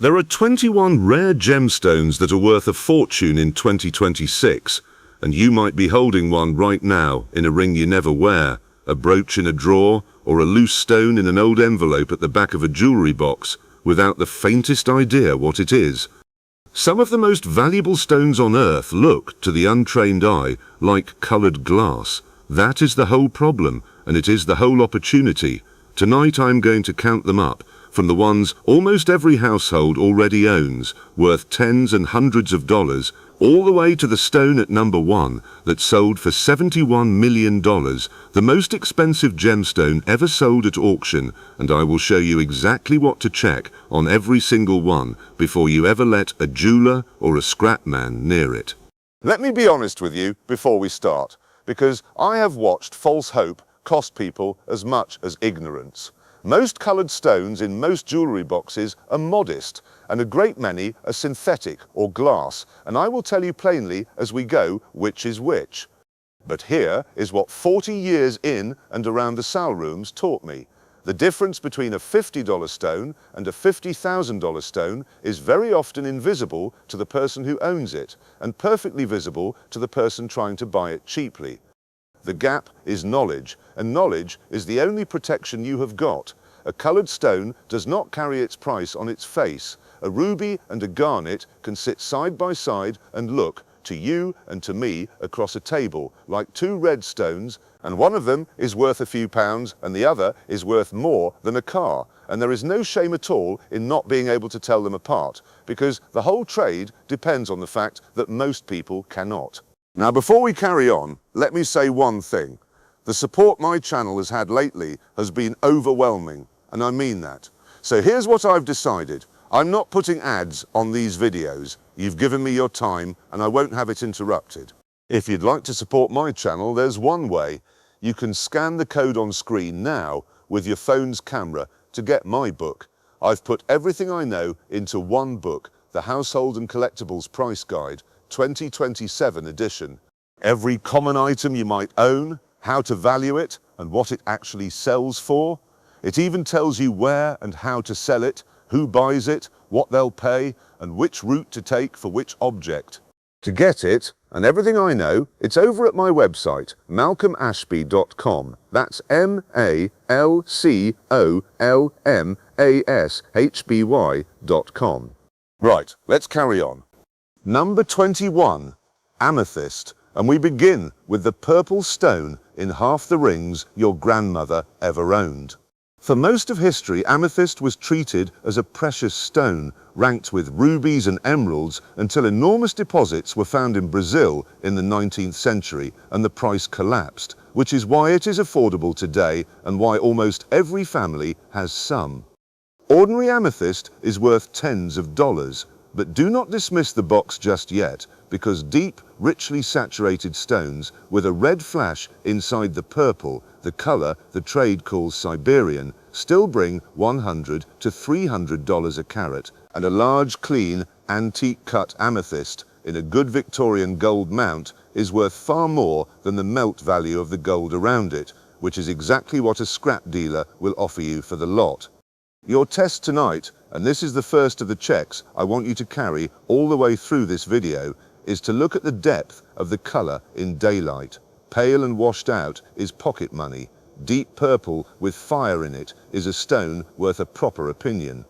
There are 21 rare gemstones that are worth a fortune in 2026, and you might be holding one right now in a ring you never wear, a brooch in a drawer, or a loose stone in an old envelope at the back of a jewelry box, without the faintest idea what it is. Some of the most valuable stones on Earth look, to the untrained eye, like coloured glass. That is the whole problem, and it is the whole opportunity. Tonight I'm going to count them up, from the ones almost every household already owns, worth tens and hundreds of dollars, all the way to the stone at number 1 that sold for $71 million, the most expensive gemstone ever sold at auction, and I will show you exactly what to check on every single one before you ever let a jeweler or a scrap man near it. Let me be honest with you before we start, because I have watched false hope cost people as much as ignorance. Most coloured stones in most jewellery boxes are modest, and a great many are synthetic or glass, and I will tell you plainly as we go which is which. But here is what 40 years in and around the sale rooms taught me. The difference between a $50 stone and a $50,000 stone is very often invisible to the person who owns it, and perfectly visible to the person trying to buy it cheaply. The gap is knowledge, and knowledge is the only protection you have got. A coloured stone does not carry its price on its face. A ruby and a garnet can sit side by side and look, to you and to me, across a table, like two red stones, and one of them is worth a few pounds and the other is worth more than a car. And there is no shame at all in not being able to tell them apart, because the whole trade depends on the fact that most people cannot. Now, before we carry on, let me say one thing. The support my channel has had lately has been overwhelming, and I mean that. So here's what I've decided. I'm not putting ads on these videos. You've given me your time, and I won't have it interrupted. If you'd like to support my channel, there's one way. You can scan the code on screen now with your phone's camera to get my book. I've put everything I know into one book, the Household and Collectibles Price Guide, 2027 edition. Every common item you might own, how to value it, and what it actually sells for. It even tells you where and how to sell it, who buys it, what they'll pay, and which route to take for which object. To get it, and everything I know, it's over at my website, malcolmashby.com. That's MALCOLMASHBY.com. Right, let's carry on. Number 21, Amethyst, and we begin with the purple stone in half the rings your grandmother ever owned. For most of history, amethyst was treated as a precious stone, ranked with rubies and emeralds until enormous deposits were found in Brazil in the 19th century and the price collapsed, which is why it is affordable today and why almost every family has some. Ordinary amethyst is worth tens of dollars. But do not dismiss the box just yet, because deep, richly saturated stones with a red flash inside the purple, the color the trade calls Siberian, still bring $100 to $300 a carat, and a large, clean, antique-cut amethyst in a good Victorian gold mount is worth far more than the melt value of the gold around it, which is exactly what a scrap dealer will offer you for the lot. Your test tonight, and this is the first of the checks I want you to carry all the way through this video, is to look at the depth of the color in daylight. Pale and washed out is pocket money. Deep purple with fire in it is a stone worth a proper opinion.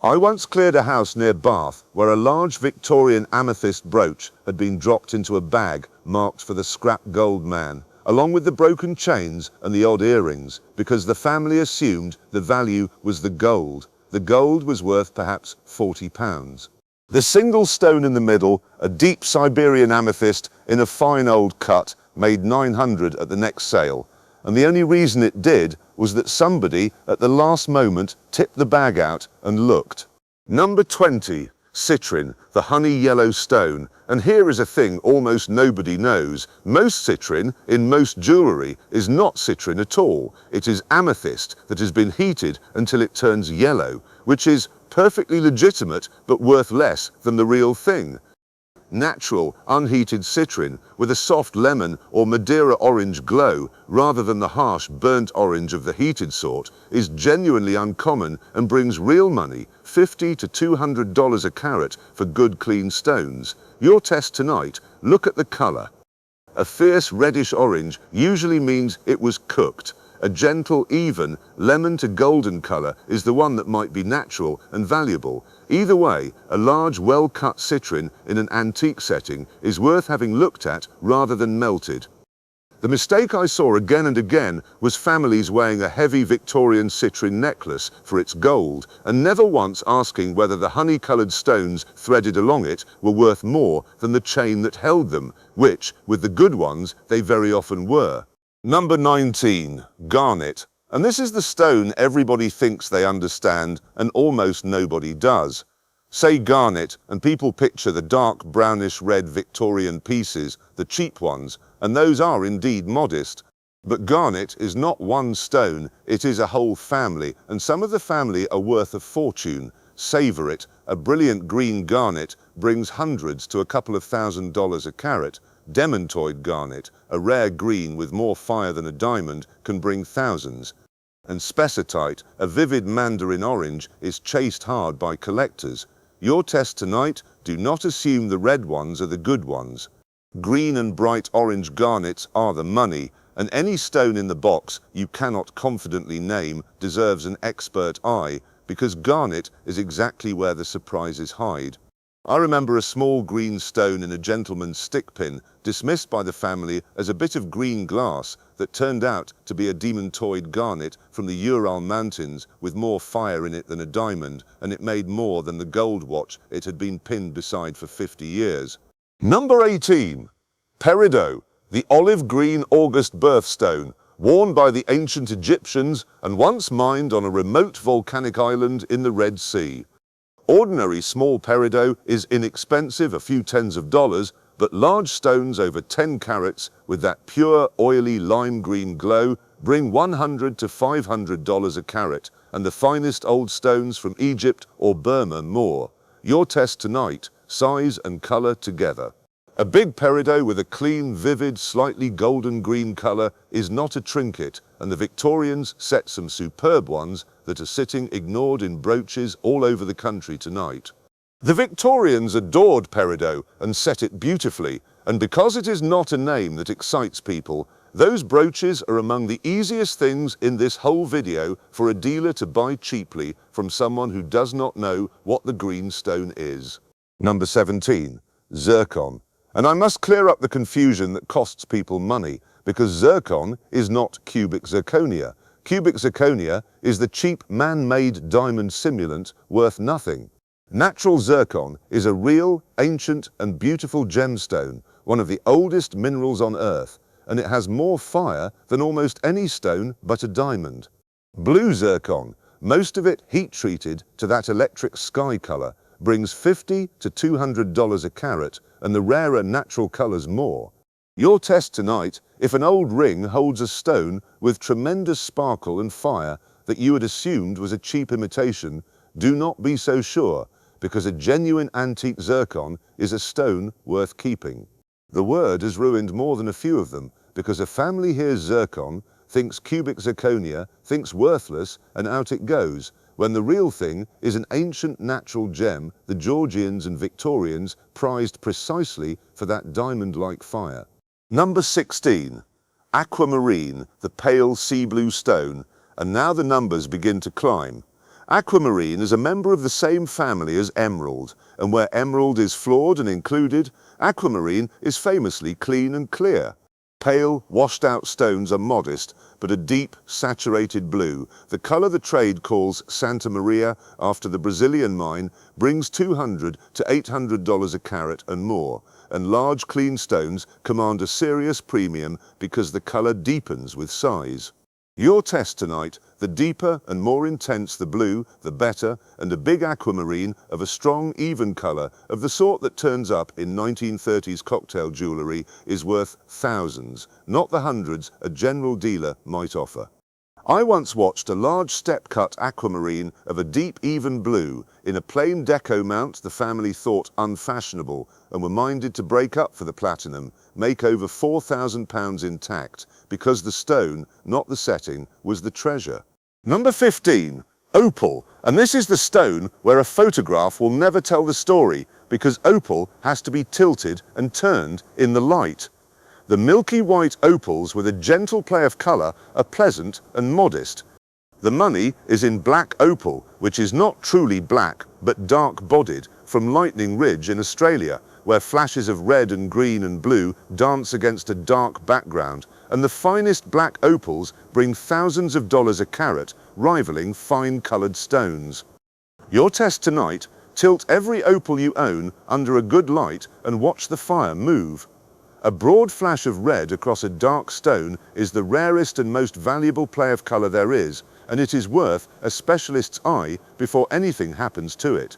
I once cleared a house near Bath where a large Victorian amethyst brooch had been dropped into a bag marked for the scrap gold man, along with the broken chains and the odd earrings, because the family assumed the value was the gold. The gold was worth perhaps £40. The single stone in the middle, a deep Siberian amethyst in a fine old cut, made $900 at the next sale. And the only reason it did was that somebody at the last moment tipped the bag out and looked. Number 20, Citrine, the honey yellow stone. And here is a thing almost nobody knows. Most citrine in most jewellery is not citrine at all. It is amethyst that has been heated until it turns yellow, which is perfectly legitimate but worth less than the real thing. natural, unheated citrine with a soft lemon or Madeira orange glow rather than the harsh burnt orange of the heated sort is genuinely uncommon and brings real money, $50 to $200 a carat for good clean stones. Your test tonight, look at the color. A fierce reddish orange usually means it was cooked. A gentle, even, lemon to golden color is the one that might be natural and valuable. Either way, a large, well-cut citrine in an antique setting is worth having looked at rather than melted. The mistake I saw again and again was families weighing a heavy Victorian citrine necklace for its gold and never once asking whether the honey-colored stones threaded along it were worth more than the chain that held them, which, with the good ones, they very often were. Number 19, garnet. And this is the stone everybody thinks they understand and almost nobody does. Say garnet and people picture the dark brownish red Victorian pieces, the cheap ones, and those are indeed modest. But garnet is not one stone, it is a whole family, and some of the family are worth a fortune. Savor it. A brilliant green garnet brings hundreds to a couple of $1,000s a carat. Demantoid garnet, a rare green with more fire than a diamond, can bring thousands. And spessartite, a vivid mandarin orange, is chased hard by collectors. Your test tonight, do not assume the red ones are the good ones. Green and bright orange garnets are the money, and any stone in the box you cannot confidently name deserves an expert eye, because garnet is exactly where the surprises hide. I remember a small green stone in a gentleman's stickpin, dismissed by the family as a bit of green glass that turned out to be a demantoid garnet from the Ural Mountains with more fire in it than a diamond, and it made more than the gold watch it had been pinned beside for 50 years. Number 18. Peridot, the olive green August birthstone, worn by the ancient Egyptians and once mined on a remote volcanic island in the Red Sea. Ordinary small peridot is inexpensive, a few tens of dollars, but large stones over 10 carats with that pure, oily lime green glow bring $100 to $500 a carat, and the finest old stones from Egypt or Burma more. Your test tonight, size and color together. A big peridot with a clean, vivid, slightly golden green color is not a trinket, and the Victorians set some superb ones that are sitting ignored in brooches all over the country tonight. The Victorians adored peridot and set it beautifully, and because it is not a name that excites people, those brooches are among the easiest things in this whole video for a dealer to buy cheaply from someone who does not know what the green stone is. Number 17, zircon. And I must clear up the confusion that costs people money, because zircon is not cubic zirconia. Cubic zirconia is the cheap man-made diamond simulant worth nothing. Natural zircon is a real, ancient and beautiful gemstone, one of the oldest minerals on Earth, and it has more fire than almost any stone but a diamond. Blue zircon, most of it heat-treated to that electric sky color, brings $50 to $200 a carat, and the rarer natural colors more. Your test tonight, if an old ring holds a stone with tremendous sparkle and fire that you had assumed was a cheap imitation, do not be so sure, because a genuine antique zircon is a stone worth keeping. The word has ruined more than a few of them, because a family hears zircon, thinks cubic zirconia, thinks worthless, and out it goes, when the real thing is an ancient natural gem the Georgians and Victorians prized precisely for that diamond-like fire. Number 16. Aquamarine, the pale sea blue stone, and now the numbers begin to climb. Aquamarine is a member of the same family as emerald, and where emerald is flawed and included, aquamarine is famously clean and clear. Pale, washed-out stones are modest, but a deep, saturated blue, the color the trade calls Santa Maria after the Brazilian mine, brings $200 to $800 a carat and more, and large, clean stones command a serious premium because the color deepens with size. Your test tonight, the deeper and more intense the blue, the better, and a big aquamarine of a strong, even color of the sort that turns up in 1930s cocktail jewelry is worth thousands, not the hundreds a general dealer might offer. I once watched a large step-cut aquamarine of a deep even blue in a plain deco mount the family thought unfashionable and were minded to break up for the platinum, make over £4,000 intact, because the stone, not the setting, was the treasure. Number 15. Opal. And this is the stone where a photograph will never tell the story, because opal has to be tilted and turned in the light. The milky white opals with a gentle play of colour are pleasant and modest. The money is in black opal, which is not truly black but dark-bodied, from Lightning Ridge in Australia, where flashes of red and green and blue dance against a dark background, and the finest black opals bring thousands of dollars a carat, rivaling fine-coloured stones. Your test tonight: tilt every opal you own under a good light and watch the fire move. A broad flash of red across a dark stone is the rarest and most valuable play of colour there is, and it is worth a specialist's eye before anything happens to it.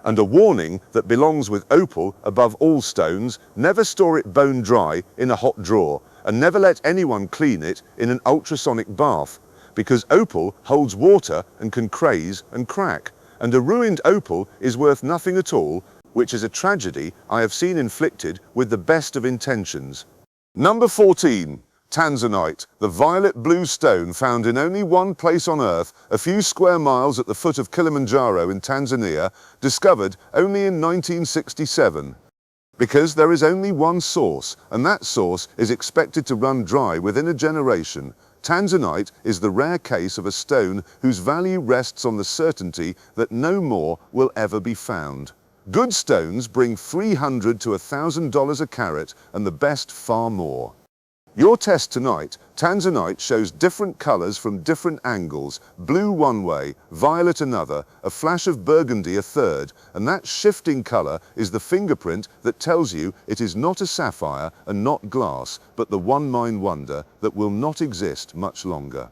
And a warning that belongs with opal above all stones: never store it bone dry in a hot drawer, and never let anyone clean it in an ultrasonic bath, because opal holds water and can craze and crack, and a ruined opal is worth nothing at all, which is a tragedy I have seen inflicted with the best of intentions. Number 14. Tanzanite, the violet blue stone found in only one place on Earth, a few square miles at the foot of Kilimanjaro in Tanzania, discovered only in 1967. Because there is only one source, and that source is expected to run dry within a generation. Tanzanite is the rare case of a stone whose value rests on the certainty that no more will ever be found. Good stones bring $300 to $1,000 a carat, and the best far more. Your test tonight: Tanzanite shows different colours from different angles, blue one way, violet another, a flash of burgundy a third, and that shifting colour is the fingerprint that tells you it is not a sapphire and not glass, but the one mine wonder that will not exist much longer.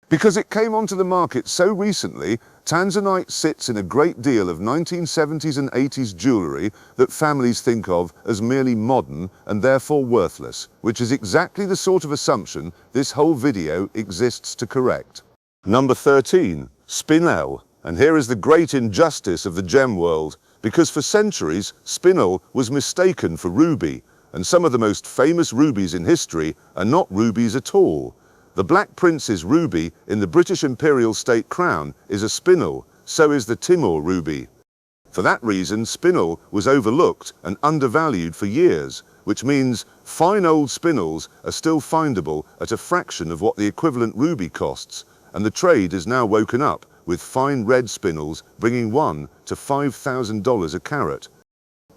Because it came onto the market so recently, Tanzanite sits in a great deal of 1970s and 80s jewellery that families think of as merely modern and therefore worthless, which is exactly the sort of assumption this whole video exists to correct. Number 13. Spinel. And here is the great injustice of the gem world, because for centuries Spinel was mistaken for ruby, and some of the most famous rubies in history are not rubies at all. The Black Prince's ruby in the British Imperial State Crown is a spinel, so is the Timor ruby. For that reason, spinel was overlooked and undervalued for years, which means fine old spinels are still findable at a fraction of what the equivalent ruby costs, and the trade is now woken up, with fine red spinels bringing $1,000 to $5,000 a carat.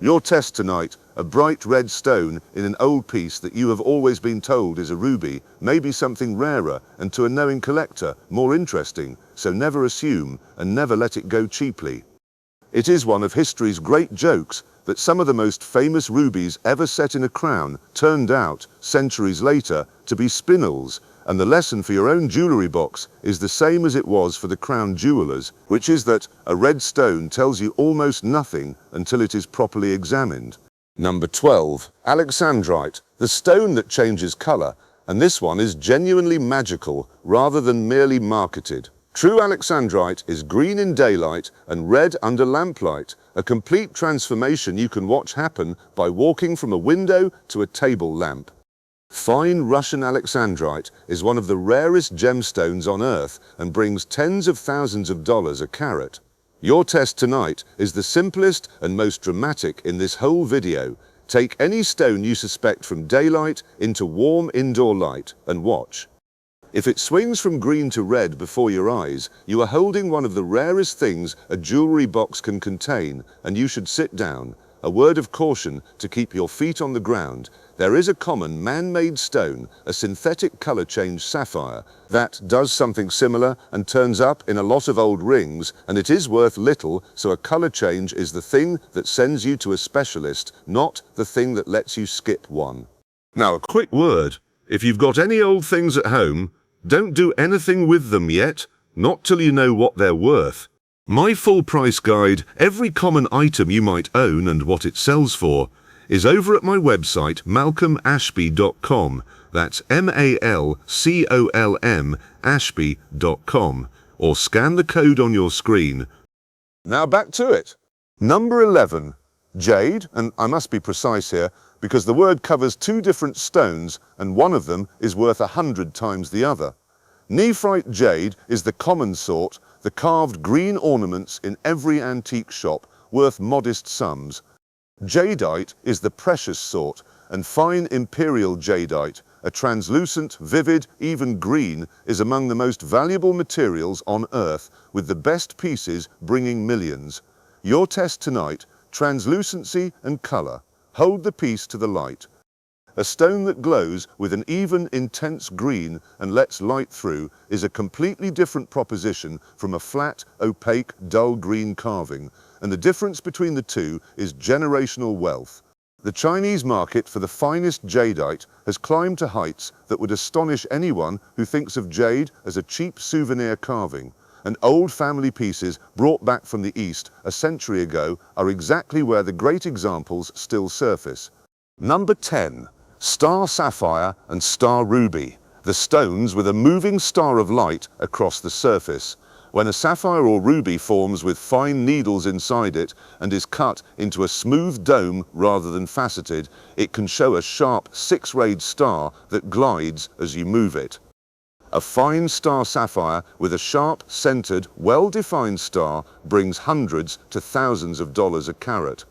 Your test tonight: a bright red stone in an old piece that you have always been told is a ruby may be something rarer and to a knowing collector more interesting, so never assume and never let it go cheaply. It is one of history's great jokes that some of the most famous rubies ever set in a crown turned out, centuries later, to be spinels, and the lesson for your own jewellery box is the same as it was for the crown jewellers, which is that a red stone tells you almost nothing until it is properly examined. Number 12. Alexandrite, the stone that changes colour, and this one is genuinely magical rather than merely marketed. True Alexandrite is green in daylight and red under lamplight, a complete transformation you can watch happen by walking from a window to a table lamp. Fine Russian Alexandrite is one of the rarest gemstones on Earth and brings tens of thousands of dollars a carat. Your test tonight is the simplest and most dramatic in this whole video. Take any stone you suspect from daylight into warm indoor light and watch. If it swings from green to red before your eyes, you are holding one of the rarest things a jewellery box can contain, and you should sit down. A word of caution to keep your feet on the ground. There is a common man-made stone, a synthetic color change sapphire, that does something similar and turns up in a lot of old rings, and it is worth little, so a color change is the thing that sends you to a specialist, not the thing that lets you skip one. Now, a quick word. If you've got any old things at home, don't do anything with them yet, not till you know what they're worth. My full price guide, every common item you might own and what it sells for, is over at my website malcolmashby.com. That's MALCOLM ashby.com, or scan the code on your screen. Now back to it. Number 11, jade, and I must be precise here because the word covers two different stones and one of them is worth 100 times the other. Nephrite jade is the common sort, the carved green ornaments in every antique shop, worth modest sums. Jadeite is the precious sort, and fine imperial jadeite, a translucent, vivid, even green, is among the most valuable materials on Earth, with the best pieces bringing millions. Your test tonight, translucency and colour. Hold the piece to the light. A stone that glows with an even, intense green and lets light through is a completely different proposition from a flat, opaque, dull green carving, and the difference between the two is generational wealth. The Chinese market for the finest jadeite has climbed to heights that would astonish anyone who thinks of jade as a cheap souvenir carving, and old family pieces brought back from the East a century ago are exactly where the great examples still surface. Number 10. Star sapphire and star ruby, the stones with a moving star of light across the surface. When a sapphire or ruby forms with fine needles inside it and is cut into a smooth dome rather than faceted, it can show a sharp six-rayed star that glides as you move it. A fine star sapphire with a sharp, centered, well-defined star brings hundreds to thousands of dollars a carat.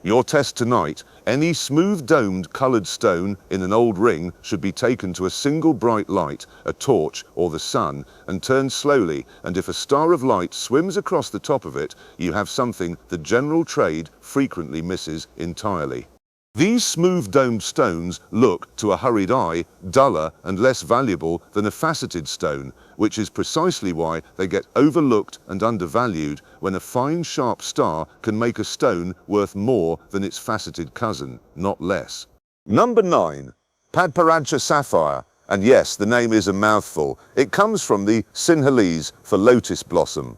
Your test tonight, any smooth-domed colored stone in an old ring should be taken to a single bright light, a torch or the sun, and turned slowly, and if a star of light swims across the top of it, you have something the general trade frequently misses entirely. These smooth-domed stones look, to a hurried eye, duller and less valuable than a faceted stone, which is precisely why they get overlooked and undervalued when a fine, sharp star can make a stone worth more than its faceted cousin, not less. Number 9. Padparadscha sapphire. And yes, the name is a mouthful. It comes from the Sinhalese for lotus blossom.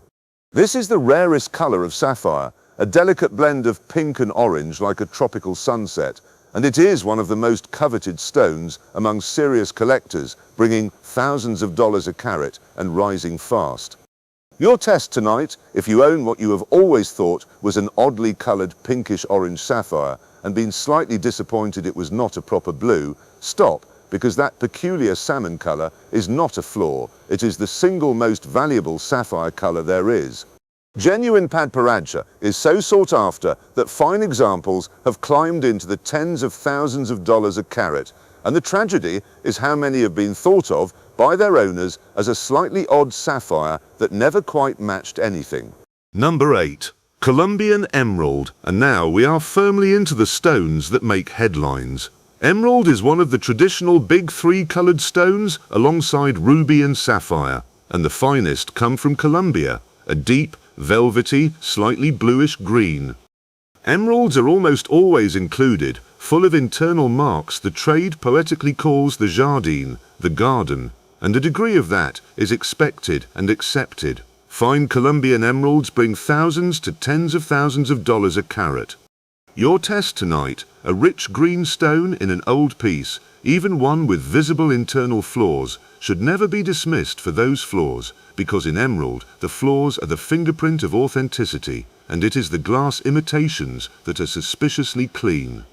This is the rarest color of sapphire, a delicate blend of pink and orange like a tropical sunset, and it is one of the most coveted stones among serious collectors, bringing thousands of dollars a carat and rising fast. Your test tonight, if you own what you have always thought was an oddly colored pinkish-orange sapphire and been slightly disappointed it was not a proper blue, stop, because that peculiar salmon color is not a flaw. It is the single most valuable sapphire color there is. Genuine Padparadscha is so sought after that fine examples have climbed into the tens of thousands of dollars a carat, and the tragedy is how many have been thought of by their owners as a slightly odd sapphire that never quite matched anything. Number 8. Colombian emerald, and now we are firmly into the stones that make headlines. Emerald is one of the traditional big three-colored stones alongside ruby and sapphire, and the finest come from Colombia, a deep, velvety, slightly bluish green. Emeralds are almost always included, full of internal marks the trade poetically calls the jardin, the garden, and a degree of that is expected and accepted. Fine Colombian emeralds bring thousands to tens of thousands of dollars a carat. Your test tonight, a rich green stone in an old piece, even one with visible internal flaws, should never be dismissed for those flaws, because in emerald, the flaws are the fingerprint of authenticity, and it is the glass imitations that are suspiciously clean.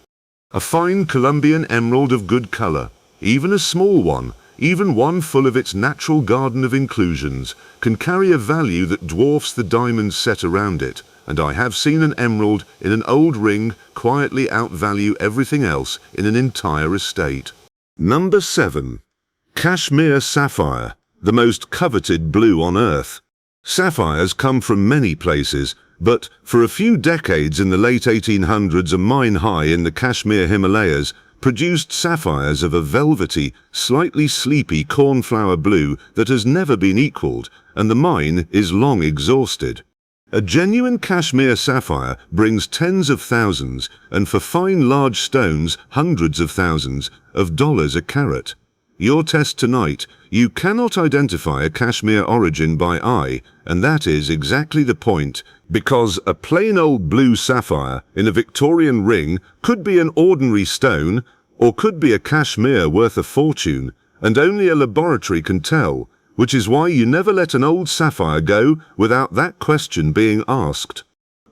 A fine Colombian emerald of good color, even a small one, even one full of its natural garden of inclusions, can carry a value that dwarfs the diamonds set around it, and I have seen an emerald in an old ring quietly outvalue everything else in an entire estate. Number 7. Kashmir sapphire, the most coveted blue on Earth. Sapphires come from many places, but for a few decades in the late 1800s a mine high in the Kashmir Himalayas produced sapphires of a velvety, slightly sleepy cornflower blue that has never been equaled, and the mine is long exhausted. A genuine Kashmir sapphire brings tens of thousands, and for fine large stones hundreds of thousands, of dollars a carat. Your test tonight, you cannot identify a Kashmir origin by eye, and that is exactly the point, because a plain old blue sapphire in a Victorian ring could be an ordinary stone, or could be a Kashmir worth a fortune, and only a laboratory can tell, which is why you never let an old sapphire go without that question being asked.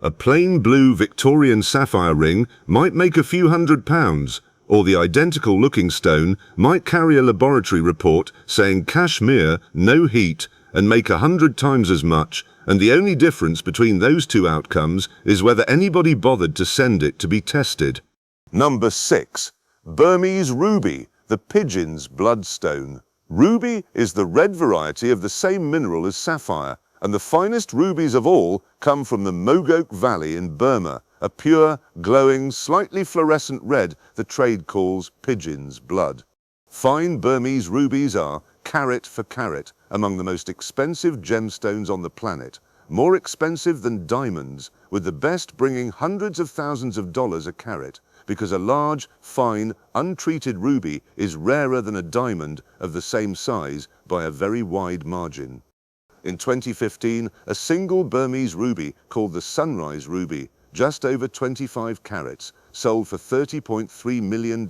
A plain blue Victorian sapphire ring might make a few £100, or the identical looking stone might carry a laboratory report saying Kashmir, no heat, and make 100 times as much, and the only difference between those two outcomes is whether anybody bothered to send it to be tested. Number 6. Burmese ruby, the pigeon's bloodstone. Ruby is the red variety of the same mineral as sapphire, and the finest rubies of all come from the Mogok Valley in Burma, a pure, glowing, slightly fluorescent red the trade calls pigeon's blood. Fine Burmese rubies are, carat for carat, among the most expensive gemstones on the planet, more expensive than diamonds, with the best bringing hundreds of thousands of dollars a carat, because a large, fine, untreated ruby is rarer than a diamond of the same size by a very wide margin. In 2015, a single Burmese ruby called the Sunrise Ruby, just over 25 carats, sold for $30.3 million,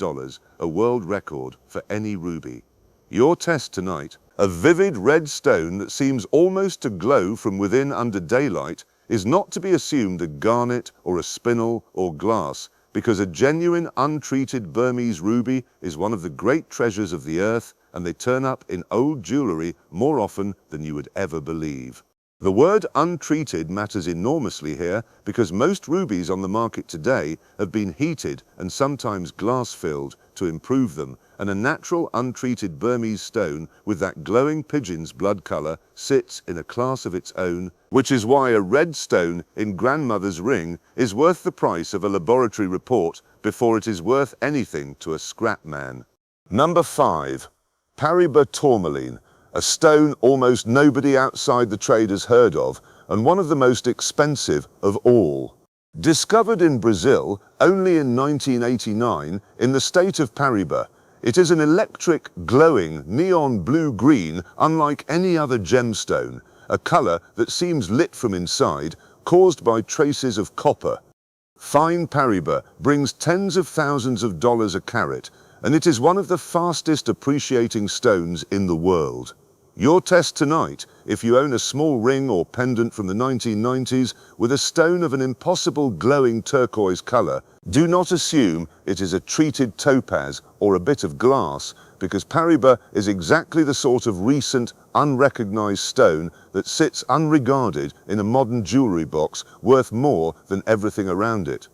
a world record for any ruby. Your test tonight, a vivid red stone that seems almost to glow from within under daylight, is not to be assumed a garnet or a spinel or glass, because a genuine untreated Burmese ruby is one of the great treasures of the earth, and they turn up in old jewelry more often than you would ever believe. The word untreated matters enormously here because most rubies on the market today have been heated and sometimes glass-filled to improve them, and a natural untreated Burmese stone with that glowing pigeon's blood color sits in a class of its own, which is why a red stone in grandmother's ring is worth the price of a laboratory report before it is worth anything to a scrap man. Number 5. Paraiba tourmaline, a stone almost nobody outside the trade has heard of, and one of the most expensive of all. Discovered in Brazil only in 1989 in the state of Paraiba, it is an electric, glowing, neon blue-green unlike any other gemstone, a color that seems lit from inside, caused by traces of copper. Fine Paraiba brings tens of thousands of dollars a carat, and it is one of the fastest appreciating stones in the world. Your test tonight, if you own a small ring or pendant from the 1990s with a stone of an impossible glowing turquoise color, do not assume it is a treated topaz or a bit of glass, because Paraiba is exactly the sort of recent, unrecognized stone that sits unregarded in a modern jewelry box worth more than everything around it.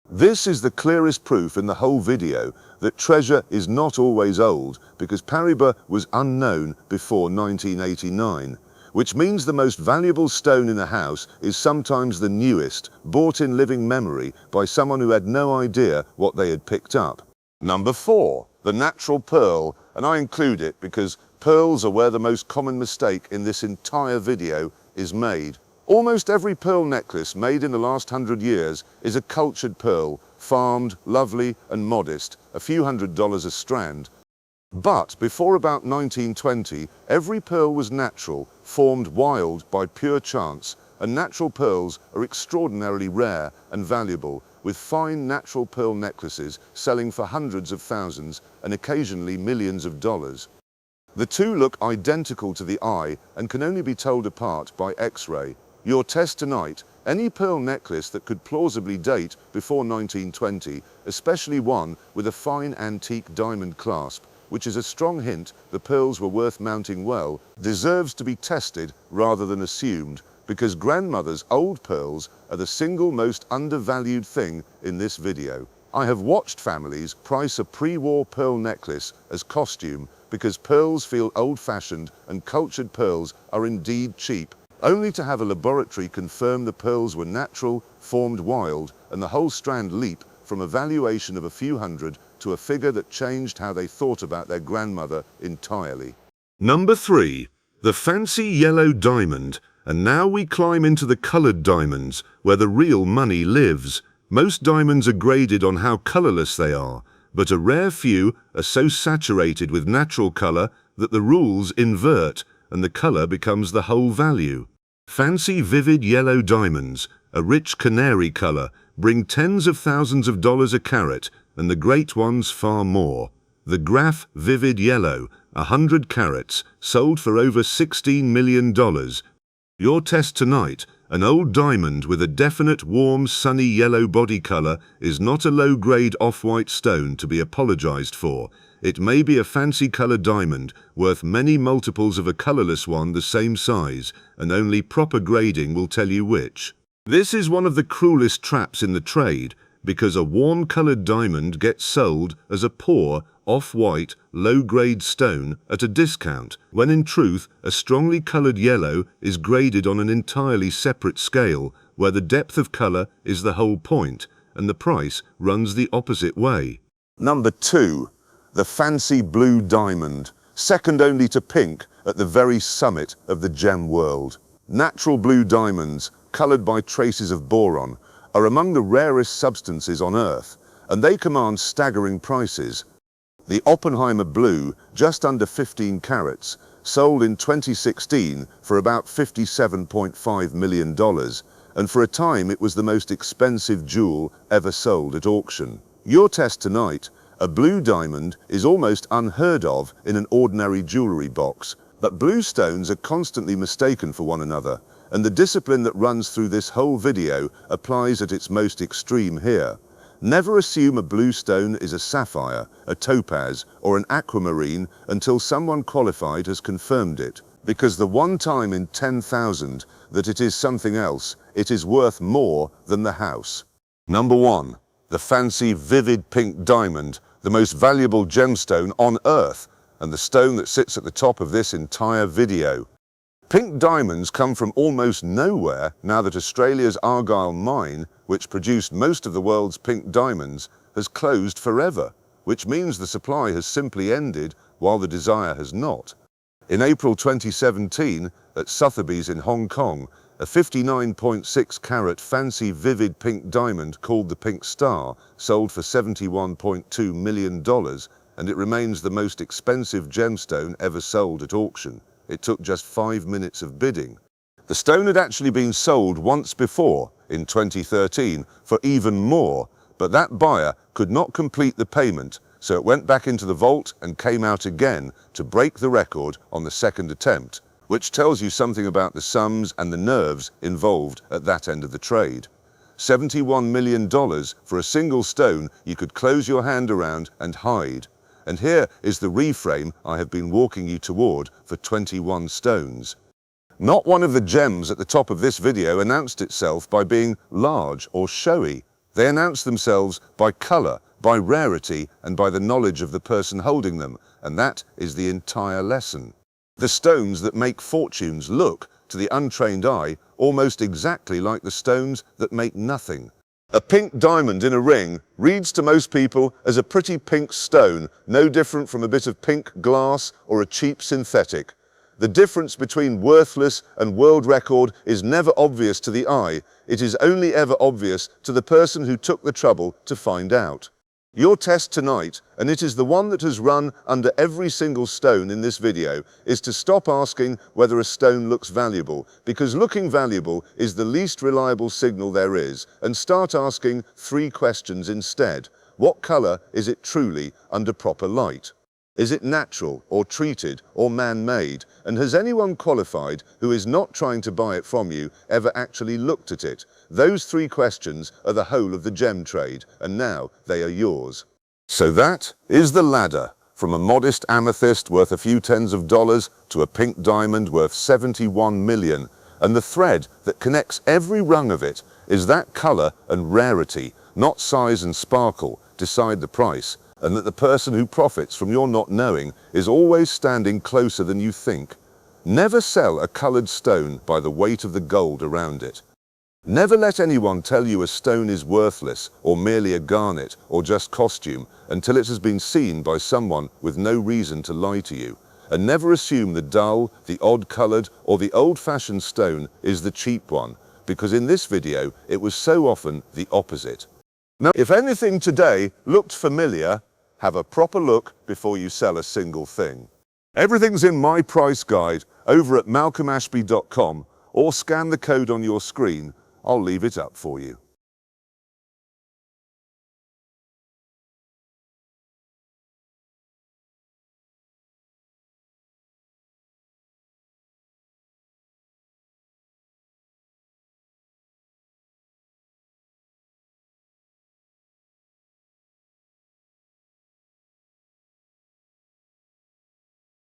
This is the clearest proof in the whole video that treasure is not always old, because Paraiba was unknown before 1989, which means the most valuable stone in a house is sometimes the newest, bought in living memory by someone who had no idea what they had picked up. Number 4, the natural pearl, and I include it because pearls are where the most common mistake in this entire video is made. Almost every pearl necklace made in the last 100 years is a cultured pearl, farmed, lovely and modest, a few $100s a strand. But before about 1920, every pearl was natural, formed wild by pure chance, and natural pearls are extraordinarily rare and valuable, with fine natural pearl necklaces selling for hundreds of thousands and occasionally millions of dollars. The two look identical to the eye and can only be told apart by X-ray. Your test tonight, any pearl necklace that could plausibly date before 1920, especially one with a fine antique diamond clasp, which is a strong hint the pearls were worth mounting well, deserves to be tested rather than assumed, because grandmother's old pearls are the single most undervalued thing in this video. I have watched families price a pre-war pearl necklace as costume because pearls feel old-fashioned and cultured pearls are indeed cheap, only to have a laboratory confirm the pearls were natural, formed wild, and the whole strand leap from a valuation of a few hundred to a figure that changed how they thought about their grandmother entirely. Number 3, the fancy yellow diamond, and now we climb into the colored diamonds, where the real money lives. Most diamonds are graded on how colorless they are, but a rare few are so saturated with natural color that the rules invert and the color becomes the whole value. Fancy vivid yellow diamonds, a rich canary color, bring tens of thousands of dollars a carat, and the great ones far more. The Graph Vivid Yellow, 100 carats, sold for over $16 million. Your test tonight: an old diamond with a definite warm, sunny yellow body color is not a low-grade off-white stone to be apologized for. It may be a fancy color diamond, worth many multiples of a colorless one the same size, and only proper grading will tell you which. This is one of the cruelest traps in the trade, because a warm-colored diamond gets sold as a poor, off-white, low-grade stone at a discount, when in truth a strongly colored yellow is graded on an entirely separate scale, where the depth of color is the whole point, and the price runs the opposite way. Number 2. The fancy blue diamond, second only to pink at the very summit of the gem world. Natural blue diamonds, colored by traces of boron, are among the rarest substances on Earth, and they command staggering prices. The Oppenheimer blue, just under 15 carats, sold in 2016 for about $57.5 million, and for a time it was the most expensive jewel ever sold at auction. Your test tonight: a blue diamond is almost unheard of in an ordinary jewelry box, but blue stones are constantly mistaken for one another, and the discipline that runs through this whole video applies at its most extreme here. Never assume a blue stone is a sapphire, a topaz, or an aquamarine until someone qualified has confirmed it, because the one time in 10,000 that it is something else, it is worth more than the house. Number 1. The fancy vivid pink diamond, the most valuable gemstone on Earth, and the stone that sits at the top of this entire video. Pink diamonds come from almost nowhere now that Australia's Argyle mine, which produced most of the world's pink diamonds, has closed forever, which means the supply has simply ended while the desire has not. In April 2017, at Sotheby's in Hong Kong, a 59.6 carat fancy vivid pink diamond called the Pink Star sold for $71.2 million, and it remains the most expensive gemstone ever sold at auction. It took just 5 minutes of bidding. The stone had actually been sold once before, in 2013, for even more, but that buyer could not complete the payment, so it went back into the vault and came out again to break the record on the second attempt, which tells you something about the sums and the nerves involved at that end of the trade. $71 million for a single stone you could close your hand around and hide. And here is the reframe I have been walking you toward for 21 stones. Not one of the gems at the top of this video announced itself by being large or showy. They announced themselves by color, by rarity, and by the knowledge of the person holding them, and that is the entire lesson. The stones that make fortunes look, to the untrained eye, almost exactly like the stones that make nothing. A pink diamond in a ring reads to most people as a pretty pink stone, no different from a bit of pink glass or a cheap synthetic. The difference between worthless and world record is never obvious to the eye. It is only ever obvious to the person who took the trouble to find out. Your test tonight, and it is the one that has run under every single stone in this video, is to stop asking whether a stone looks valuable, because looking valuable is the least reliable signal there is, and start asking 3 questions instead. What color is it truly under proper light? Is it natural or treated or man-made? And has anyone qualified who is not trying to buy it from you ever actually looked at it? Those 3 questions are the whole of the gem trade, and now they are yours. So that is the ladder, from a modest amethyst worth a few tens of dollars to a pink diamond worth 71 million. And the thread that connects every rung of it is that color and rarity, not size and sparkle, decide the price, and that the person who profits from your not knowing is always standing closer than you think. Never sell a colored stone by the weight of the gold around it. Never let anyone tell you a stone is worthless or merely a garnet or just costume until it has been seen by someone with no reason to lie to you. And never assume the dull, the odd-colored, or the old-fashioned stone is the cheap one, because in this video it was so often the opposite. Now, if anything today looked familiar, Have a proper look before you sell a single thing. Everything's in my price guide over at malcolmashby.com, or scan the code on your screen. I'll leave it up for you.